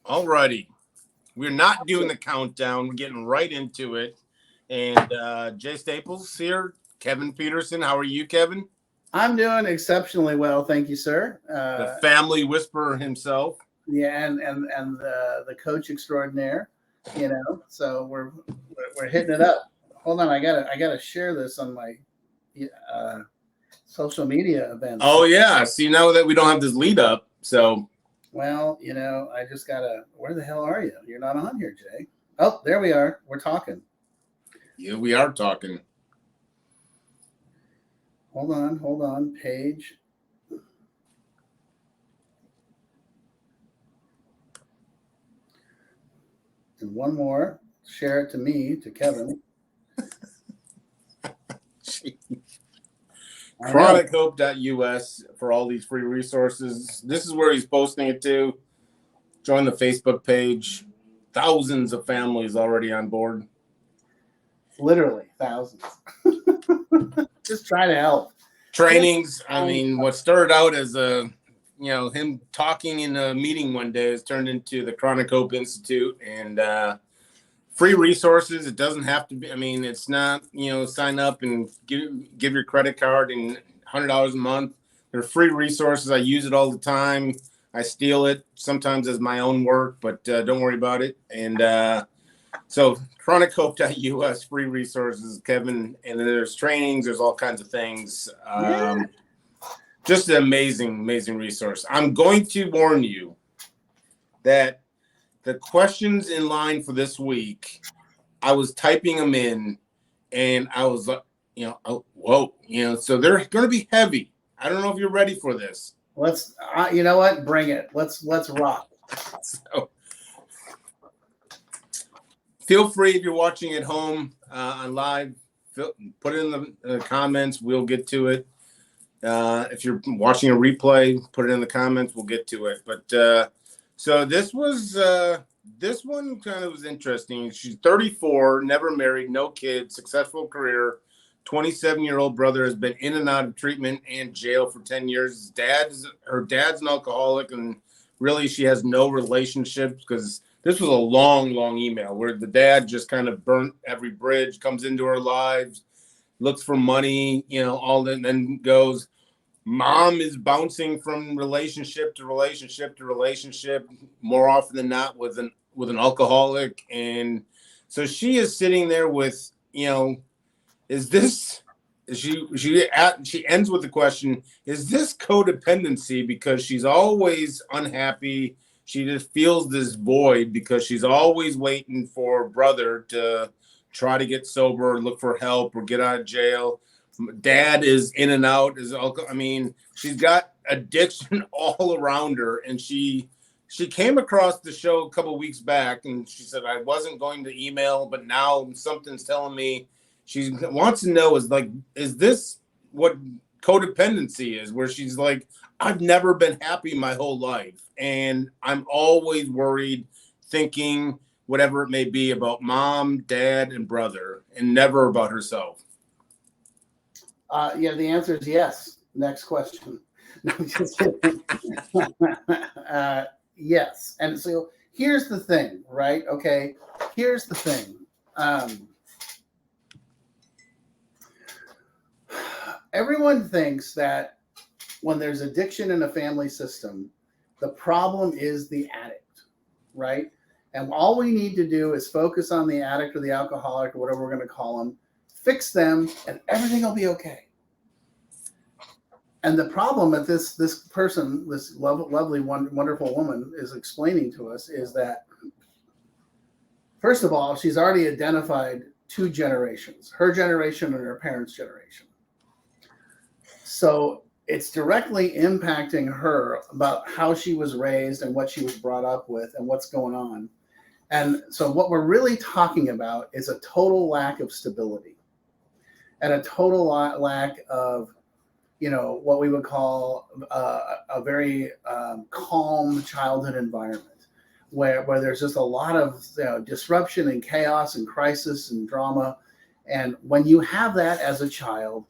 Alrighty. We're not doing the countdown. We're getting right into it. And Jay Staples here, Kevin Petersen. How are you, Kevin? I'm doing exceptionally well, thank you, sir. The family whisperer himself. Yeah, and the coach extraordinaire, So we're hitting it up. Hold on, I gotta share this on my social media events. Oh yeah, see now that we don't have this lead up, so. Well, I just gotta. Where the hell are you? You're not on here, Jay. Oh, there we are. We're talking. Yeah, we are talking. Hold on. Page. And one more. Share it to me, to Kevin. ChronicHope.us for all these free resources. This is where he's posting it to. Join the Facebook page. Thousands of families already on board. Literally thousands. Just try to help. Trainings. I mean, what started out as him talking in a meeting one day has turned into the Chronic Hope Institute and free resources. It doesn't have to be. I mean, it's not, sign up and give your credit card and $100 a month. They're free resources. I use it all the time. I steal it sometimes as my own work, but don't worry about it. And so ChronicHope.us, free resources, Kevin. And then there's trainings. There's all kinds of things. Just an amazing resource. I'm going to warn you that the questions in line for this week, I was typing them in and I was like, whoa, so they're going to be heavy. I don't know if you're ready for this. Let's, you know what? Bring it. Let's rock. So, feel free if you're watching at home on live, put it in the comments. We'll get to it. If you're watching a replay, put it in the comments. We'll get to it. But so this one kind of was interesting. She's 34, never married, no kids, successful career. 27-year-old brother has been in and out of treatment and jail for 10 years. Her dad's an alcoholic, and really she has no relationships because this was a long email where the dad just kind of burnt every bridge, comes into her lives, looks for money, all that, and then goes. Mom is bouncing from relationship to relationship to relationship more often than not with an alcoholic. And so she is sitting there with, she ends with the question, is this codependency? Because she's always unhappy. She just feels this void because she's always waiting for brother to try to get sober, look for help, or get out of jail. Dad is in and out. She's got addiction all around her. And she came across the show a couple of weeks back, and she said, I wasn't going to email, but now something's telling me. She wants to know is this what codependency is, where she's like, I've never been happy my whole life. And I'm always worried, thinking whatever it may be about mom, dad, and brother, and never about herself. The answer is yes. Next question. No, just kidding. Yes. And so here's the thing, right? Okay. Here's the thing. Everyone thinks that when there's addiction in a family system, the problem is the addict, right? And all we need to do is focus on the addict or the alcoholic or whatever we're going to call them, fix them, and everything will be okay. And the problem that this person, this lovely, wonderful woman is explaining to us is that, first of all, she's already identified two generations, her generation and her parents' generation. So it's directly impacting her about how she was raised and what she was brought up with and what's going on. And so what we're really talking about is a total lack of stability and a total lack of, what we would call a very calm childhood environment where there's just a lot of disruption and chaos and crisis and drama. And when you have that as a child,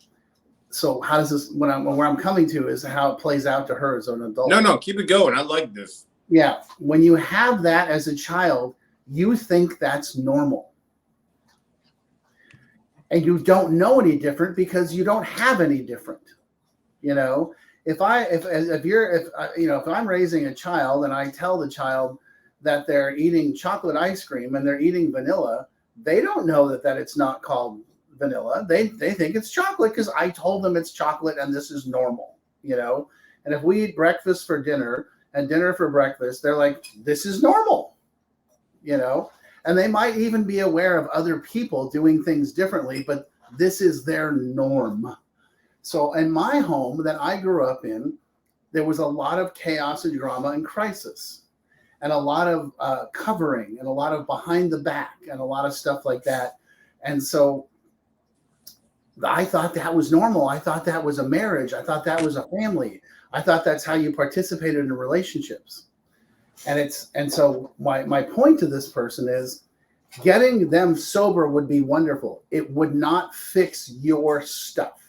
so how does this, where I'm coming to is how it plays out to her as an adult. No, keep it going. I like this. Yeah. When you have that as a child, you think that's normal. And you don't know any different because you don't have any different. You know, if I'm raising a child and I tell the child that they're eating chocolate ice cream and they're eating vanilla, they don't know that it's not called vanilla. They think it's chocolate because I told them it's chocolate and this is normal, you know. And if we eat breakfast for dinner and dinner for breakfast, they're like, this is normal, you know. And they might even be aware of other people doing things differently, but this is their norm. So in my home that I grew up in, there was a lot of chaos and drama and crisis, and a lot of covering, and a lot of behind the back, and a lot of stuff like that. And so I thought that was normal. I thought that was a marriage. I thought that was a family. I thought that's how you participated in relationships. And so my point to this person is getting them sober would be wonderful. It would not fix your stuff.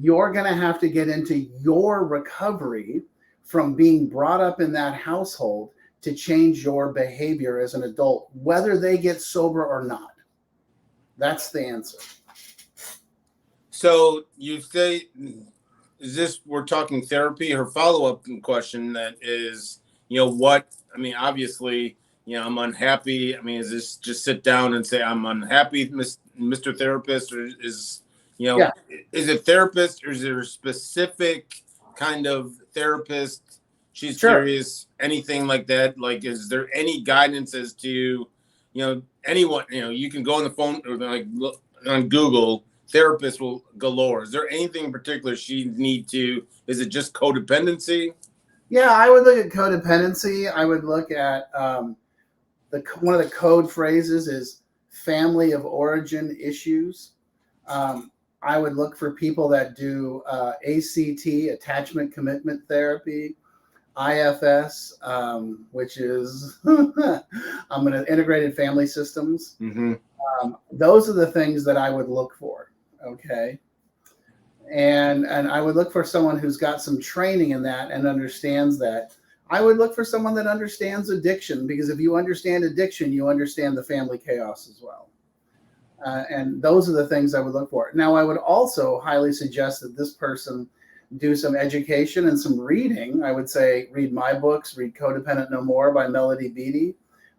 You're going to have to get into your recovery from being brought up in that household to change your behavior as an adult, whether they get sober or not. That's the answer. So you say, is this, we're talking therapy? Her follow-up question that is, obviously, I'm unhappy. I mean, is this just sit down and say, I'm unhappy, Mr. Therapist, or is, Yeah. is it therapist, or is there a specific kind of therapist? She's Sure. curious, anything like that? Like, is there any guidance as to, anyone, you can go on the phone or like look on Google, therapist will galore. Is there anything in particular she need to, is it just codependency? Yeah, I would look at codependency. I would look at one of the code phrases is family of origin issues. I would look for people that do ACT, attachment commitment therapy, IFS, which is I'm going to integrated family systems. Mm-hmm. Those are the things that I would look for. Okay. And I would look for someone who's got some training in that and understands that. I would look for someone that understands addiction, because if you understand addiction, you understand the family chaos as well. And those are the things I would look for. Now, I would also highly suggest that this person do some education and some reading. I would say read my books, read Codependent No More by Melody Beattie.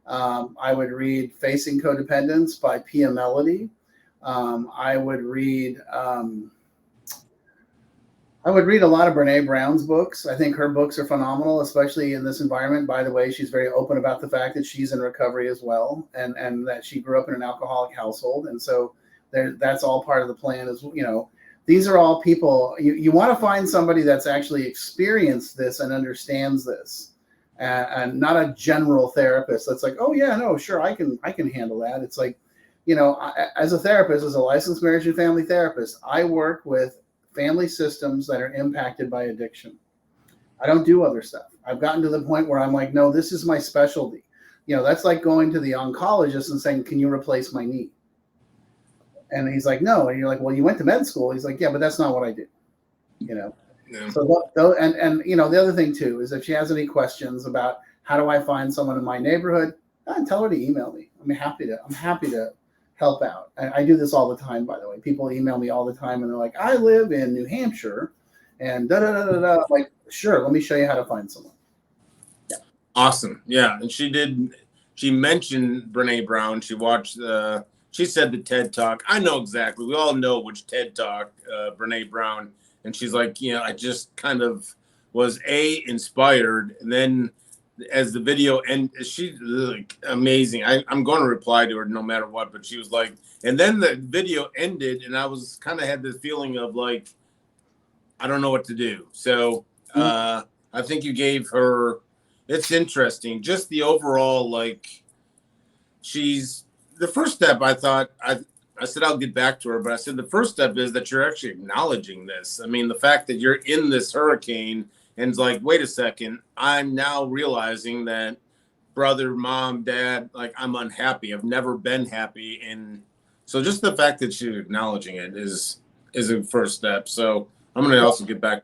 I would read Facing Codependence by Pia Melody. I would read a lot of Brene Brown's books. I think her books are phenomenal, especially in this environment. By the way, she's very open about the fact that she's in recovery as well, and that she grew up in an alcoholic household. And so that's all part of the plan. Is, these are all people, you want to find somebody that's actually experienced this and understands this, and not a general therapist that's like, oh yeah, no, sure, I can handle that. It's like, as a therapist, as a licensed marriage and family therapist, I work with family systems that are impacted by addiction. I don't do other stuff. I've gotten to the point where I'm like, no, this is my specialty. That's like going to the oncologist and saying, can you replace my knee? And he's like, no. And you're like, well, you went to med school. He's like, yeah, but that's not what I do. Yeah. So, the other thing too is if she has any questions about how do I find someone in my neighborhood, tell her to email me. I'm happy to help out. I do this all the time, by the way. People email me all the time and they're like, I live in New Hampshire and da da da da da. I'm like, sure, let me show you how to find someone. Yeah. Awesome. Yeah. And she mentioned Brene Brown. She watched she said the TED Talk. I know exactly. We all know which TED Talk, Brene Brown. And she's like, I just kind of was inspired. And then as the video, and she's like amazing. I'm going to reply to her no matter what, but she was like, and then the video ended and I was kind of had this feeling of like, I don't know what to do. So I think you gave her, it's interesting. Just the overall, like, she's the first step. I thought, I said, I'll get back to her, but I said, the first step is that you're actually acknowledging this. I mean, the fact that you're in this hurricane and it's like, wait a second, I'm now realizing that brother, mom, dad, like I'm unhappy. I've never been happy. And so just the fact that you're acknowledging it is a first step. So I'm going to also get back